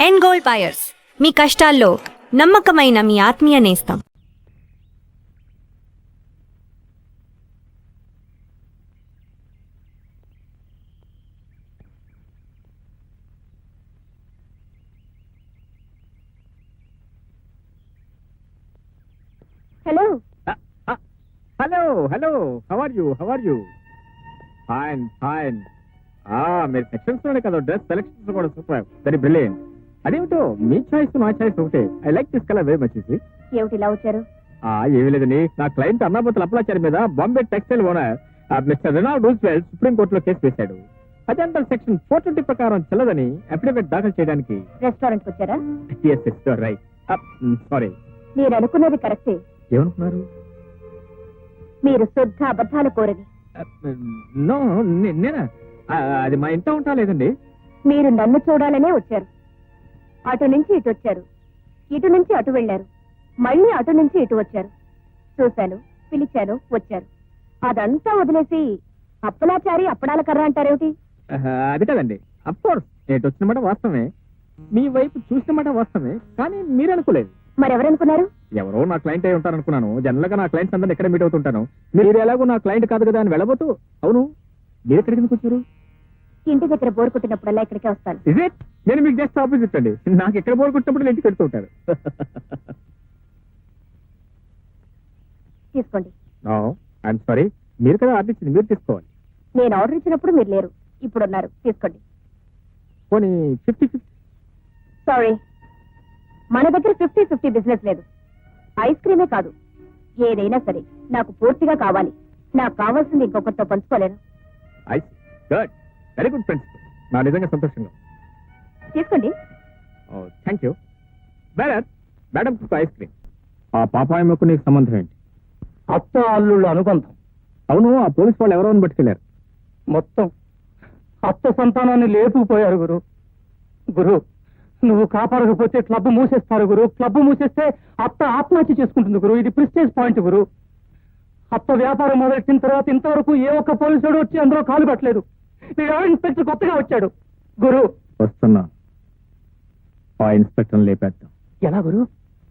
End gold buyers, మీ కష్టాల్లో నమ్మకమైన మీ ఆత్మీయ నేస్తం. Hello hello hello, how are you? Fine fine. మీరు సెక్షన్స్ లోనే కదా, డ్రెస్ సెలెక్షన్స్ కూడా సూపర్, వెరీ బ్రిలియంట్. అదేమిటో మీ చాయిస్ నా చాయిస్ ఒకటే. I like this colour very much. ఏమిటి ఇలా వచ్చారు? ఏమీ లేదండి, నా క్లయింట్ అన్నాపతుల అప్లాచారి మీద Bombay textile owner mister Reynold Roosevelt supreme కోర్టులో కేసు వేశాడు. అజెండల్ సెక్షన్ 420 ప్రకారం చెల్లదని అఫిడవిట్ దాఖలు చేయడానికి రెస్టారెంట్ కి వచ్చారా? రైట్. సారీ. మీరు అనుకున్నది కరెక్టే. ఏమనుకున్నారు? మీరు శుద్ధ అబద్ధాలు కోరని. నో, నేనా? అది మా ఇంట ఉంటా లేదండి. మీరు నన్ను చూడాలనే వచ్చారు. అటు నుంచి ఇటు వచ్చారు, ఇటు నుంచి అటు వెళ్లారు, మళ్ళీ అటు నుంచి ఇటు వచ్చారు. చూశాను, పిలిచాను, వచ్చారు. అదంతా వదిలేసి అప్పలాచారి అప్పడాల కర్ర అంటారేమిటి? అది కదండి, అఫ్ కోర్స్ నేను వచ్చిన మాట వాస్తవమే, మీ వైపు చూసిన మాట వాస్తవమే, కానీ మీరు అనుకోలేదు. మరెవరనుకున్నారు? ఎవరో నా క్లయింట్ అయి ఉంటారనుకున్నాను. జనరల్ గా నా క్లయింట్స్ అందరిని ఎక్కడ మీట్ అవుతుంటాను. మీరు ఎలాగో నా క్లయింట్ కాదు కదా అని వెళ్ళబోతూ, అవును మీరు ఎక్కడికి ఎందుకు వచ్చారు? ఇంటి దగ్గర బోర్ కొట్టినప్పుడల్లా ఇక్కడికే వస్తాను. Is it? నేను మీకు జస్ట్ ఆపోజిట్ అండి. నాకు ఎక్కడ బోర్ కొట్టినప్పుడు ఇంటికి వెళ్తూ ఉంటారు. తీసుకోండి. ఐఎమ్ సారీ, మీరు కదా ఆర్డర్ ఇచ్చింది, మీరు తీసుకోవాలి. నేను ఆర్డర్ ఇచ్చినప్పుడు మీరు లేరు, ఇప్పుడు ఉన్నారు, తీసుకోండి. పోనీ 50-50. సారీ, మన దగ్గర 50-50 బిజినెస్ లేదు. ఐస్ క్రీమే కాదు, ఏదైనా సరే నాకు పూర్తిగా కావాలి. నాకు కావాల్సింది ఇంకొకరితో పంచుకోలేను. Good, very good principal. నా నిజంగా సంతోషంగా. తీసుకోండి. Thank you. Madam ice cream. ఆ పాపాయమ్మకు నీకు సంబంధం ఏంటి? అత్త అల్లుళ్ళ అనుబంధం. అవును, ఆ పోలీస్ వాళ్ళు ఎవరో పట్టుకెళ్లారు. మొత్తం అత్త సంతానాన్ని లేపుకుపోయారు గురు. గురు, నువ్వు కాపాడకపోతే క్లబ్ మూసేస్తారు గురు. క్లబ్ మూసేస్తే అత్త ఆత్మహత్య చేసుకుంటుంది గురు. ఇది ప్రిస్టేజ్ పాయింట్ గురు. అత్త వ్యాపారం మొదలెట్టిన తర్వాత ఇంతవరకు ఏ ఒక్క పోలీసుడు వచ్చి అందులో కాలు పెట్టలేదు. ఇన్స్పెక్టర్ కొత్తగా వచ్చాడు గురు. వస్తున్నా, ఆ ఇన్స్పెక్టర్ లేపేద్దాం. ఎలా గురు?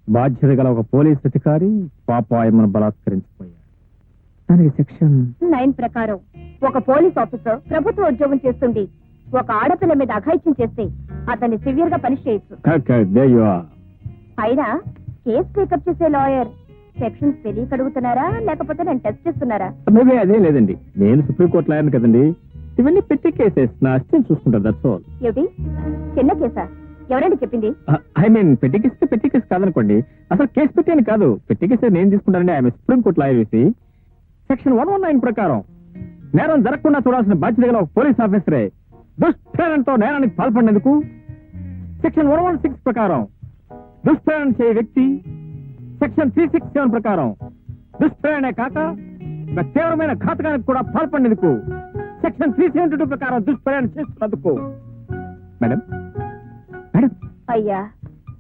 బాధ్యత గల ఒక పోలీస్ అధికారి పాపాయమ్మను బలాత్కరించిపోయాడు. దానికి సెక్షన్ 9 ప్రకారం ఒక పోలీస్ ఆఫీసర్ ప్రభుత్వ ఉద్యోగం చేస్తుండి ఒక ఆడపిల్ల మీద అఘాయిత్యం చేస్తే అతన్ని సివియర్ గా పనిష్ చేయొచ్చు. అయినా కేసు టేకప్ చేసే లాయర్ సెక్షన్స్ తెలియక అడుగుతున్నారా, లేకపోతే నేను టెస్ట్ చేస్తున్నారా? అదే లేదండి, నేను సుప్రీంకోర్టు లాయర్ని కదండి. ఇవన్నీ పెట్టి కేసెస్, నా అసిస్టెంట్ చూసుకుంటారు. That's all. ఏమిటి, చిన్న కేసా? ఎవరండి చెప్పింది? ఐ మీన్ పెట్టి కేసు కాదనుకోండి. అసలు కేసు పెట్టాను కాదు, పెట్టి కేసు నేను తీసుకుంటానండి. ఆమె సుప్రీంకోర్టు లాయర్ వేసి సెక్షన్ 119 ప్రకారం నేరం జరగకుండా చూడాల్సిన బాధ్యత గల ఒక పోలీస్ ఆఫీసరే దుష్ప్రేరణతో నేరానికి పాల్పడినందుకు సెక్షన్ 116 ప్రకారం దుష్ప్రేరణ చేయ వ్యక్తి, సెక్షన్ 367 ప్రకారం దుష్ప్రేరణే కాక ఒక తీవ్రమైన ఘాతకానికి కూడా పాల్పడినందుకు, సెక్షన్ 372 ప్రకారం దుష్ప్రేరణ చేస్తున్నందుకు. Madam madam. అయ్యా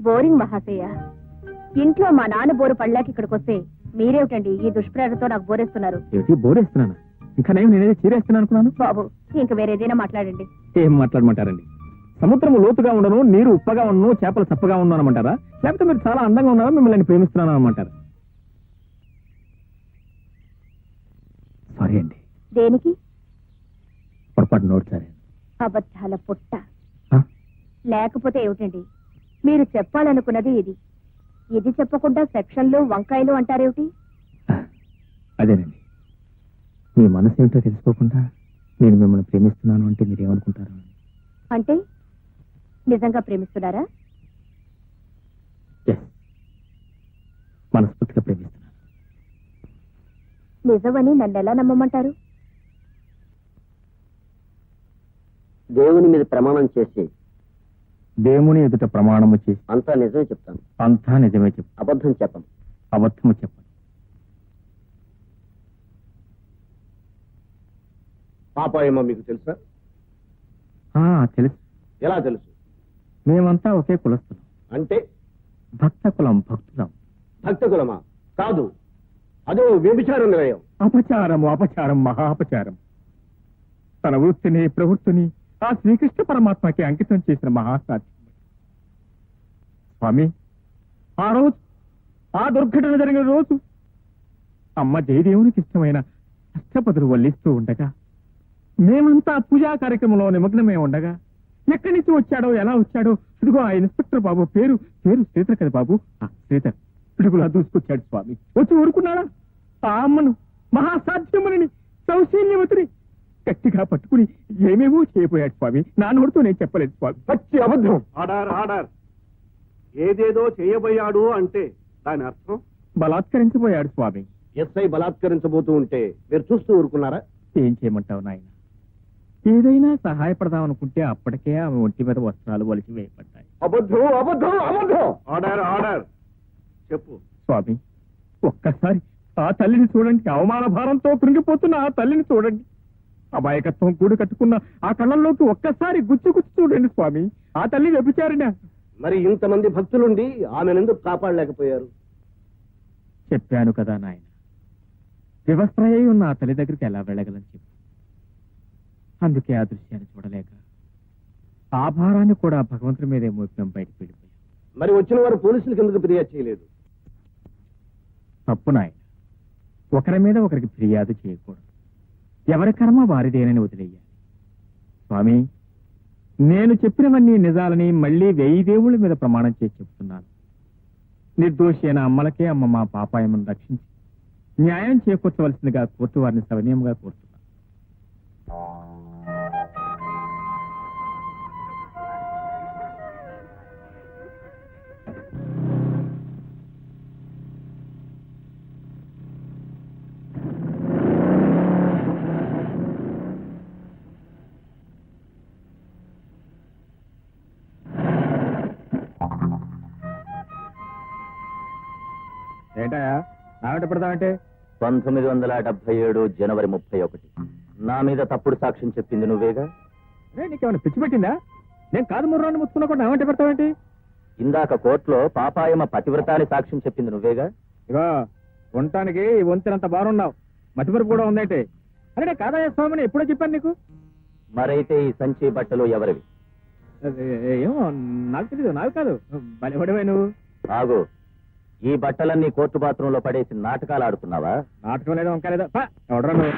బోరింగ్ మహాశయ, ఇంట్లో మా నాన్న బోరు పళ్ళాకి ఇక్కడికి వస్తే మీరేమిటండి ఈ దుష్ప్రేరణతో నాకు బోరేస్తున్నారు? బోరేస్తున్నాను? ఇంకా నేనేదో చీరేస్తున్నాను అనుకున్నాను. బాబు, ఇంక వేరేదైనా మాట్లాడండి. ఏం మాట్లాడమంటారండి? సముద్రం లోతుగా ఉండను, నీరు ఉప్పగా ఉండను, చేపలు చప్పగా ఉండను అనమంటారా? లేకపోతే మీరు చాలా అందంగా ఉన్నారో మిమ్మల్ని ప్రేమిస్తున్నాను అనమంటారా? సారీ అండి. దేనికి? పొరపాటు నోట్ సరే. అబద్ధాల పుట్ట. లేకపోతే ఏమిటండి, మీరు చెప్పాలనుకున్నది ఇది. ఇది చెప్పకుండా సెక్షన్లు వంకాయలు అంటారేమిటి? అదేనండి, మీ మనసు ఏమిటో తెలుసుకోకుండా నేను మిమ్మల్ని ప్రేమిస్తున్నాను అంటే మీరేమనుకుంటారు? అంటే నిజంగా ప్రేమిస్తున్నారా? మనస్ఫూర్తిగా ప్రేమిస్తున్నాను. నిజమని నన్ను ఎలా నమ్మమంటారు? దేవుని మీద ప్రమాణం చేసి, దేవుని ఎదుట ప్రమాణము చేసి అంతా నిజమే చెప్తాను. అంతా నిజమే చెప్పు, అబద్ధం చెప్పను. అబద్ధము చెప్పను. పాపాయమ్మ మీకు తెలుసా? తెలుసు. ఎలా తెలుసు? మేమంతా ఒకే కులస్తులం. అంటే భక్త కులం, భక్తులం. భక్త కులమా? కాదు, అదో వ్యభిచార నిలయం. అపచారం, మహాపచారం. తన వృత్తిని ప్రవృత్తిని ఆ శ్రీకృష్ణ పరమాత్మకి అంకితం చేసిన మహాసాధ్యం. స్వామి ఆ రోజు ఆ దుర్ఘటన జరిగిన రోజు అమ్మ జయదేవునికి ఇష్టమైన అష్టపదులు వల్లిస్తూ ఉండగా మేమంతా పూజా కార్యక్రమంలో నిమగ్నమే ఉండగా ఎక్కడి నుంచి వచ్చాడో ఎలా వచ్చాడో ఇదిగో ఆ ఇన్స్పెక్టర్ బాబు పేరు శ్రీధర్ కదా బాబు శ్రీధర్ పిడుగులా దూసుకొచ్చాడు స్వామి. వచ్చి ఊరుకున్నాడా ఆ అమ్మను మహాసాధ్యములని సౌశీల్యవతిని గట్టిగా పట్టుకుని ఏమేమో చేయబోయాడు స్వామి. నా నోటితో నేను చెప్పలేదు స్వామి. పచ్చి అబద్ధం. Order order. ఏదేదో చేయబోయాడు అంటే దాని అర్థం బలాత్కరించబోయాడు స్వామి. ఎస్ఐ బలాత్కరించబోతూ ఉంటే మీరు చూస్తూ ఊరుకున్నారా? ఏం చేయమంటావు నాయన? ఏదైనా సహాయపడదాం అనుకుంటే అప్పటికే ఆమె ఒంటి మీద వస్త్రాలు వలిసి వేయబడ్డాయి. అబద్ధం అబద్ధం అబద్ధం. Order order. చెప్పు స్వామి, ఒక్కసారి ఆ తల్లిని చూడండి. అవమాన భారంతో కృంగిపోతున్న ఆ తల్లిని చూడండి. అమాయకత్వం కూడు కట్టుకున్న ఆ కళ్ళల్లోకి ఒక్కసారి గుచ్చి చూడండి స్వామి. ఆ తల్లి వ్యభిచారినా? మరి ఇంతమంది భక్తులుండి ఆమెనెందుకు కాపాడలేకపోయారు? చెప్పాను కదా నాయన, వివస్త్రయ్య ఉన్న ఆ తల్లి దగ్గరికి ఎలా వెళ్ళగలని చెప్పు. అందుకే ఆ దృశ్యాన్ని చూడలేక ఆ భారాన్ని కూడా భగవంతుడి మీదే మోపినం బయటకు వెళ్ళిపోయాం. మరి వచ్చిన వారు పోలీసులకు ఎందుకు ఫిర్యాదు చేయలేదు? తప్పు నాయన, ఒకరి మీద ఒకరికి ఫిర్యాదు చేయకూడదు. ఎవరి కర్మ వారిదేనని వదిలేయాలి. స్వామి, నేను చెప్పినవన్నీ నిజాలని మళ్ళీ 1000 దేవుళ్ళ మీద ప్రమాణం చేసి చెప్తున్నాను. నిర్దోషి అయిన అమ్మలకే అమ్మ మా పాపాయమను రక్షించి న్యాయం చేకూర్చవలసిందిగా కోర్టు వారిని సవినయంగా కోరుతున్నాను. ఏంటయా నాగట పెడతామంటే? 1977 జనవరి 31 నా మీద తప్పుడు సాక్ష్యం చెప్పింది నువ్వేగా? నీకేమైనా పిచ్చి పెట్టిందా? నేను కాదు ముర్రాన్ని ముచ్చుకున్నా కూడా నాగంటే పెడతావేంటి? ఇందాక కోర్టులో పాపాయమ పతివ్రతాన్ని సాక్ష్యం చెప్పింది నువ్వేగా? ఇగో ఉండటానికి వంతెనంత బాగున్నావు, మతిమరుపు కూడా ఉందంటే. అరే నేను కాదయ్య స్వామిని ఎప్పుడో చెప్పాను నీకు. మరైతే ఈ సంచి బట్టలు ఎవరివి? ఏమో నాకు తెలీదు. నాకు కాదు, బలిపడివే నువ్వు. ఆగు, ఈ బట్టలన్నీ కోర్టు బాత్రూమ్ లో పడేసి నాటకాలు ఆడుతున్నావా? నాటకం లేదా వంక లేదా? ఎవడరా నువ్వు?